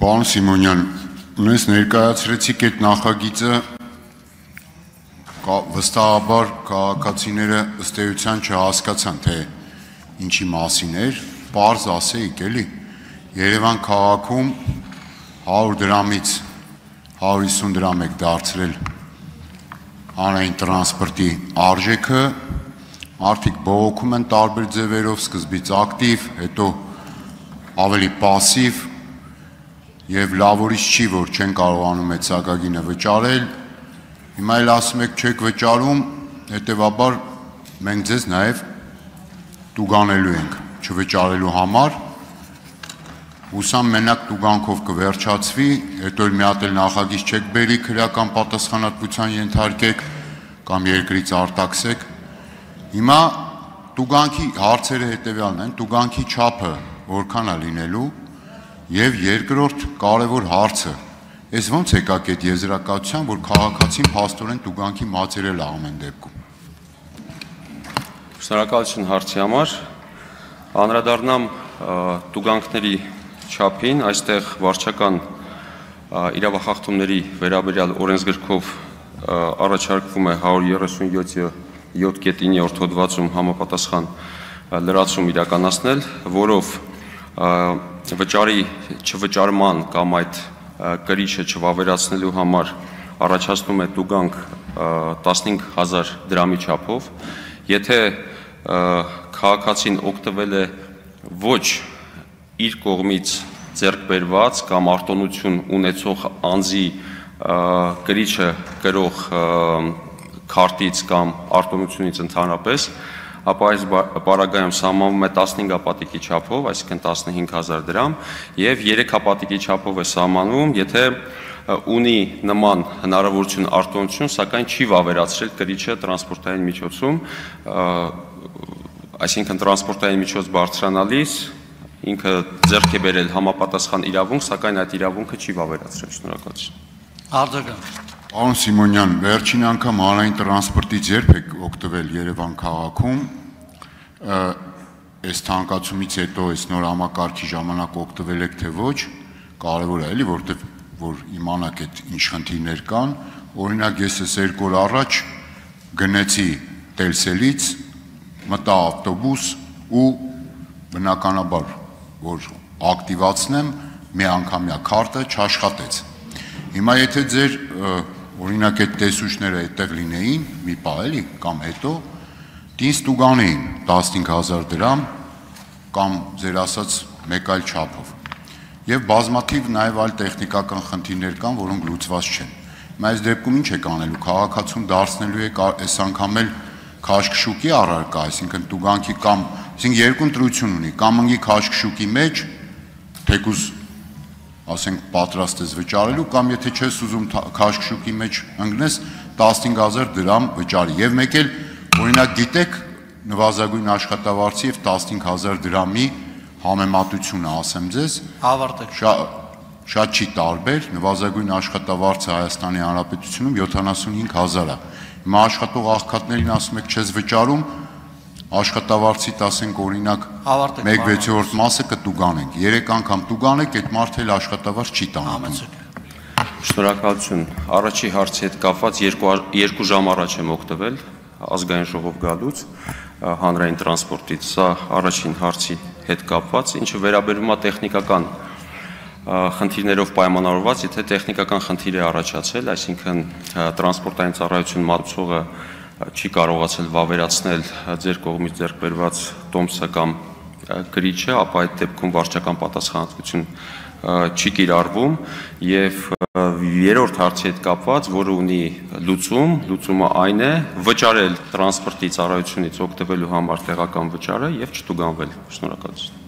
Պարոն Սիմոնյան, ունես ներկայացրեցիք այդ նախագիծը վստահաբար քաղաքացիները ըստ էության չհասկացան, թե ինչի մասին էր, պարզ ասեիք էլի, Երևան քաղաքում 100 դրամից 150 դրամ եք դարձրել հանրային տրանսպորտի արժեքը, մարդիկ բողոքում են տարբեր ձևերով, սկզբից ակտիվ, հետո ավելի պասիվ, և լավորից չի, որ չեն կարողանում այդ սակագինը վճարել, հիմա էլ ասում եք չեք վճարում, հետևաբար մենք ձեզ նաև տուգանելու ենք չվճարելու համար, հուսամ մենակ տուգանքով կվերջացվի, հետո մի հատ էլ նախագիծ չեք բերի քրեական պատասխանատվության ենթարկեք կամ երկրից արտաքսեք, հիմա տուգանքի հարցերը հետևյալն են, տուգանքի չափը որքան է լինելու և երկրորդ կարևոր հարցը, ես ոնց եկաք այդ եզրակացության, որ քաղաքացին փաստորեն տուգանքի մատերել է ամեն դեպքում։ Շնորհակալություն հարցի համար, անդրադառնամ տուգանքների չափին, այստեղ վարչական իրավախախտումների վերաբերյալ օրենսգրքով առաջարկվում է 137.9 հոդվածում համապատասխան լրացում իրականացնել, որով վճարի չվճարման կամ այդ կրիչը չվավերացնելու համար առաջացնում է տուգանք 15,000 դրամի չափով, եթե քաղաքացին օգտվել է ոչ իր կողմից ձեռք բերված կամ արտոնություն ունեցող անձի կրիչը կրող քարտից կամ արտոնությունից ընդհանրապես, ապա այս պարագայում սահմանվում է 15 հապատիկի չափով, այսինքն 15,000 դրամ, և 3 հապատիկի չափով է սահմանվում, եթե ունի նման հնարավորություն արտոնություն, սակայն չի վավերացրել կրիչը տրանսպորտային միջոցում, այսինքն տրանսպորտային միջոց բարձրանալիս, ինքը ձեռք է բերել համապատասխան իրավունք, սակայն այդ իրավունքը չի վավերացրել, շնորհակալություն։ Արձագանք։ Պարոն Սիմոնյան, վերջին անգամ հանրային տրանսպորտից երբ եք օգտվել Երևան քաղաքում, այս թանկացումից հետո այս նոր համակարգի ժամանակ օգտվել եք թե ոչ, կարևոր է էլի, որ իմանաք այդ ինչ խնդիրներ կան, օրինակ ես այս 2 օր առաջ գնեցի Տելսելից, մտա ավտոբուս ու բնականաբար, որ ակտիվացնեմ, մի անգամյա քարտը չաշխատեց։ Հիմա եթե ձեր օրինակ այդ տեսուչները այդտեղ լինեին, մի պահ էլի, կամ հետո, ինձ տուգանեին 15,000 դրամ, կամ ձեր ասած մեկ այլ չափով։ Եվ բազմաթիվ նաև այլ տեխնիկական խնդիրներ կան, որոնք լուծված չեն։ Հիմա այս դեպքում ինչ եք անելու, քաղաքացուն դարձնելու եք այս անգամ էլ քաշքշուկի առարկա, այսինքն տուգանքի կամ, այսինքն երկու ընտրություն ունի, կամ ընկի քաշքշուկի մեջ, թեկուզ ասենք պատրաստ ես վճարելու, կամ եթե չես ուզում քաշքշուկի մեջ ընկնես 15,000 դրամ վճարի, և մեկ էլ օրինակ գիտեք նվազագույն աշխատավարձի և 15,000 դրամի համեմատությունը, ասեմ ձեզ, շատ չի տարբեր, նվազագույն աշխատավարձը Հայաստանի Հանրապետությունում 75,000 է, հիմա աշխատող աղքատներին ասում եք չես վճարում, աշխատավարձի ասենք օրինակ 1/6 մասը կտուգանենք, 3 անգամ տուգանեք, այդ մարդը էլ աշխատավարձ չի տանում։ Շնորհակալություն, առաջի հարցի հետ կապված 2 ժամ առաջ եմ օգտվել ազգային ժողով գալուց հանրային տրանսպորտից, սա առաջին հարցի հետ կապված, ինչը վերաբերում է տեխնիկական խնդիրներով պայմանավորված, եթե տեխնիկական խնդիր է առաջացել, այսինքն տրանսպորտային ծառայություն մատուցողը չի կարողացել վավերացնել ձեր կողմից ձեռք բերված տոմսը կամ կրիչը, ապա այդ դեպքում վարչական պատասխանատվություն չի կիրառվում և երրորդ հարցի հետ կապված, որը ունի լուծումը այն է վճարել տրանսպորտի ծառայությունից օգտվելու համար տեղական վճարը և չտուգանվել, շնորհակալություն։